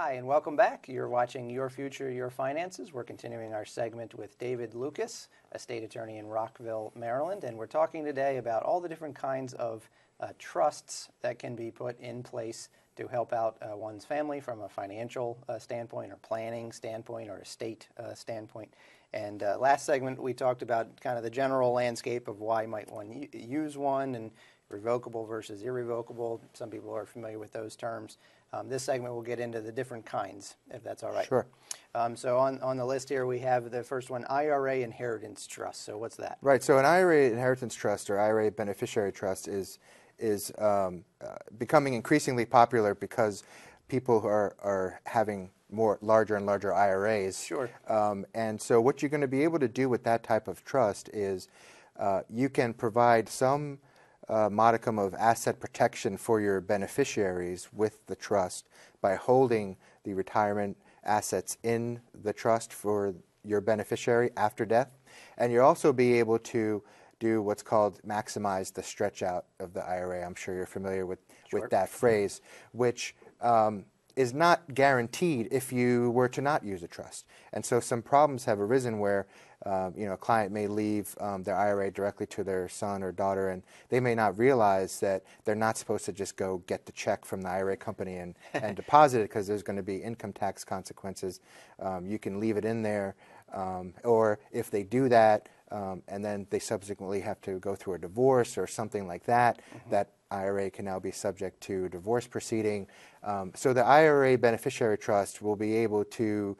Hi, and welcome back. You're watching Your Future, Your Finances. We're continuing our segment with David Lucas, a state attorney in Rockville, Maryland, and we're talking today about all the different kinds of trusts that can be put in place to help out one's family from a financial standpoint or planning standpoint or estate standpoint. And last segment we talked about kind of the general landscape of why might one use one and revocable versus irrevocable. Some people are familiar with those terms. This segment will get into the different kinds, if that's all right. Sure. So on the list here we have the first one, IRA Inheritance Trust. So what's that? Right. So an IRA Inheritance Trust or IRA Beneficiary Trust is becoming increasingly popular because people are having larger and larger IRAs. Sure. And so what you're going to be able to do with that type of trust is you can provide some modicum of asset protection for your beneficiaries with the trust by holding the retirement assets in the trust for your beneficiary after death. And you'll also be able to do what's called maximize the stretch out of the IRA. I'm sure you're familiar with that phrase, which is not guaranteed if you were to not use a trust. And so some problems have arisen where a client may leave their IRA directly to their son or daughter, and they may not realize that they're not supposed to just go get the check from the IRA company and deposit it because there's going to be income tax consequences. You can leave it in there, or if they do that and then they subsequently have to go through a divorce or something like that, that IRA can now be subject to a divorce proceeding. So the IRA Beneficiary Trust will be able to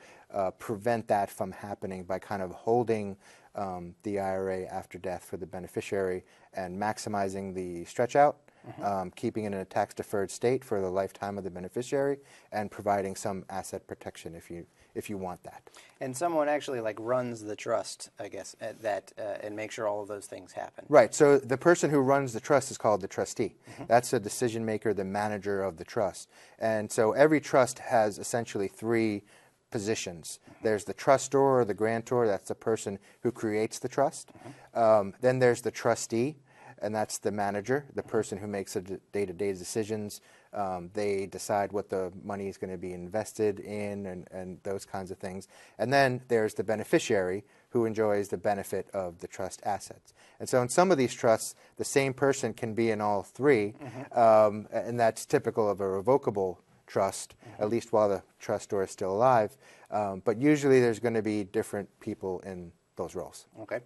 prevent that from happening by kind of holding the IRA after death for the beneficiary and maximizing the stretch out, keeping it in a tax-deferred state for the lifetime of the beneficiary, and providing some asset protection if you want that. And someone actually runs the trust, I guess, and make sure all of those things happen. Right. So the person who runs the trust is called the trustee. That's the decision maker, the manager of the trust. And so every trust has essentially three positions. There's the trustor or the grantor. That's the person who creates the trust. Then there's the trustee, and that's the manager, the person who makes the day-to-day decisions. They decide what the money is going to be invested in and those kinds of things. And then there's the beneficiary who enjoys the benefit of the trust assets. And so in some of these trusts, the same person can be in all three, and that's typical of a revocable trust, at least while the trustor is still alive. But usually there's going to be different people in those roles. Okay.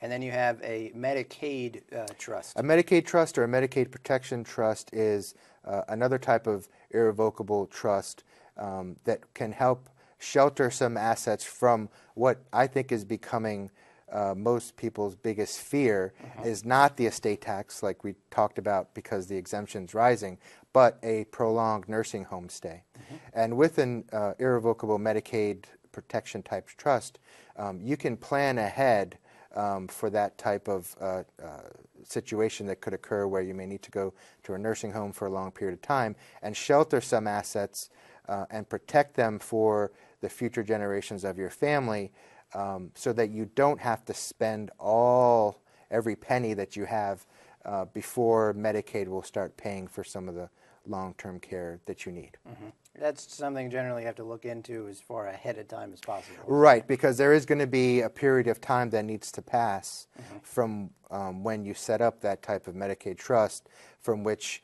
And then you have a Medicaid trust. A Medicaid trust or a Medicaid protection trust is another type of irrevocable trust that can help shelter some assets from what I think is becoming most people's biggest fear is not the estate tax like we talked about because the exemption's rising, but a prolonged nursing home stay. And with an irrevocable Medicaid protection type trust, you can plan ahead for that type of situation that could occur where you may need to go to a nursing home for a long period of time and shelter some assets and protect them for the future generations of your family so that you don't have to spend every penny that you have before Medicaid will start paying for some of the long-term care that you need. That's something generally you have to look into as far ahead of time as possible. Right, because there is going to be a period of time that needs to pass from when you set up that type of Medicaid trust from which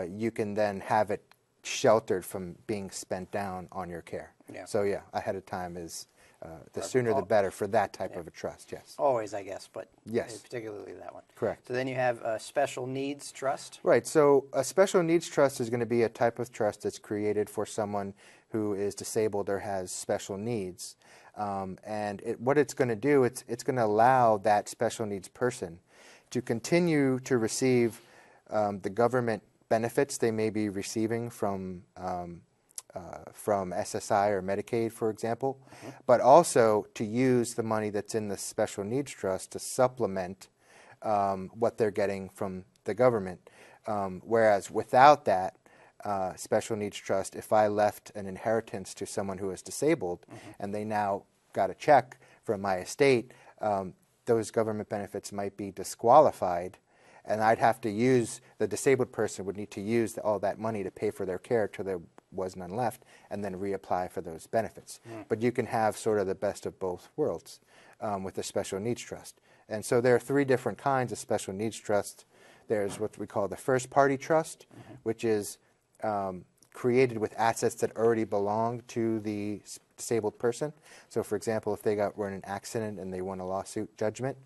you can then have it sheltered from being spent down on your care. So yeah, ahead of time is the sooner the better for that type of a trust, yes. Always, I guess, but yes, particularly that one. Correct. So then you have a special needs trust. Right, so a special needs trust is going to be a type of trust that's created for someone who is disabled or has special needs. And what it's going to do, it's going to allow that special needs person to continue to receive the government benefits they may be receiving from SSI or Medicaid, for example, but also to use the money that's in the special needs trust to supplement what they're getting from the government. Whereas without that special needs trust, if I left an inheritance to someone who is disabled and they now got a check from my estate, those government benefits might be disqualified, and I'd have to use, the disabled person would need to use all that money to pay for their care till they was none left, and then reapply for those benefits. But you can have sort of the best of both worlds with a special needs trust. And so there are three different kinds of special needs trust. There's what we call the first party trust, which is created with assets that already belong to the disabled person. So for example, if they were in an accident and they won a lawsuit judgment,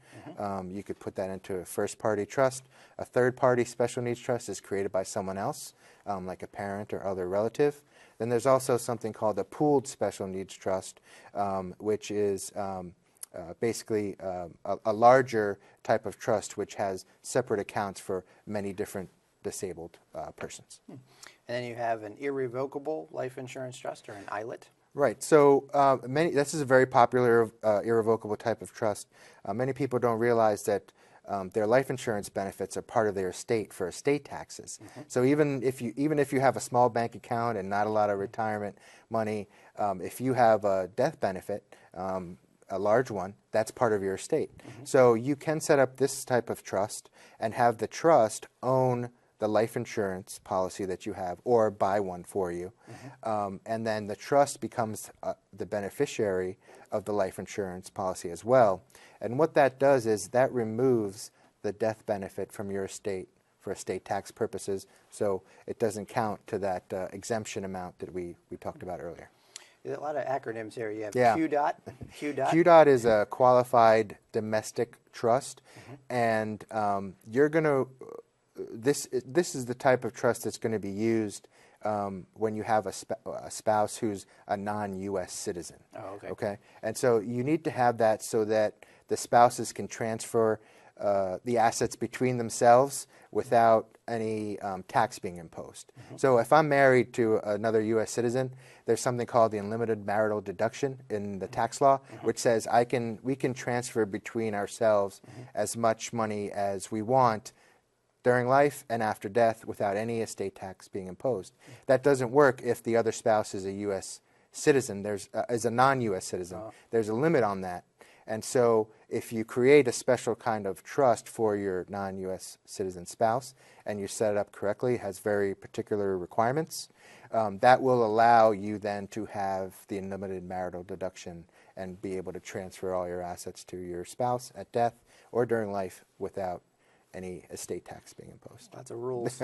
you could put that into a first party trust. A third party special needs trust is created by someone else, like a parent or other relative. Then there's also something called a pooled special needs trust, which is basically a larger type of trust which has separate accounts for many different disabled persons. And then you have an irrevocable life insurance trust, or an ILIT. Right. So this is a very popular irrevocable type of trust. Many people don't realize that their life insurance benefits are part of their estate for estate taxes. So even if you have a small bank account and not a lot of retirement money, if you have a death benefit, a large one, that's part of your estate. So you can set up this type of trust and have the trust own the life insurance policy that you have, or buy one for you. And then the trust becomes the beneficiary of the life insurance policy as well. And what that does is that removes the death benefit from your estate for estate tax purposes, so it doesn't count to that exemption amount that we talked about earlier. There's a lot of acronyms here. You have QDOT. QDOT. QDOT is a qualified domestic trust, and you're going to this is the type of trust that's going to be used when you have a spouse who's a non-U.S. citizen. Oh, okay. Okay, and so you need to have that so that the spouses can transfer the assets between themselves without any tax being imposed. So if I'm married to another U.S. citizen, there's something called the unlimited marital deduction in the tax law, which says we can transfer between ourselves as much money as we want during life and after death without any estate tax being imposed. That doesn't work if the other spouse is a U.S. citizen, is a non-U.S. citizen. There's a limit on that. And so if you create a special kind of trust for your non-U.S. citizen spouse and you set it up correctly, it has very particular requirements, that will allow you then to have the unlimited marital deduction and be able to transfer all your assets to your spouse at death or during life without any estate tax being imposed. Lots of rules.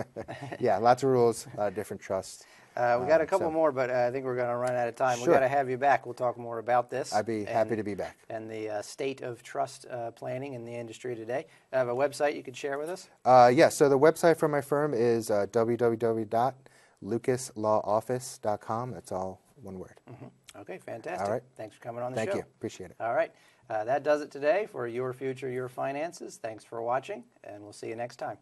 Yeah, lots of rules, different trusts. We got a couple more, but I think we're going to run out of time. Sure. We've got to have you back. We'll talk more about this. I'd be happy to be back. And the state of trust planning in the industry today. I have a website you could share with us? Yeah, so the website for my firm is www.lucaslawoffice.com. That's all one word. Okay, fantastic. All right. Thanks for coming on the show. Thank you. Appreciate it. All right. That does it today for Your Future, Your Finances. Thanks for watching, and we'll see you next time.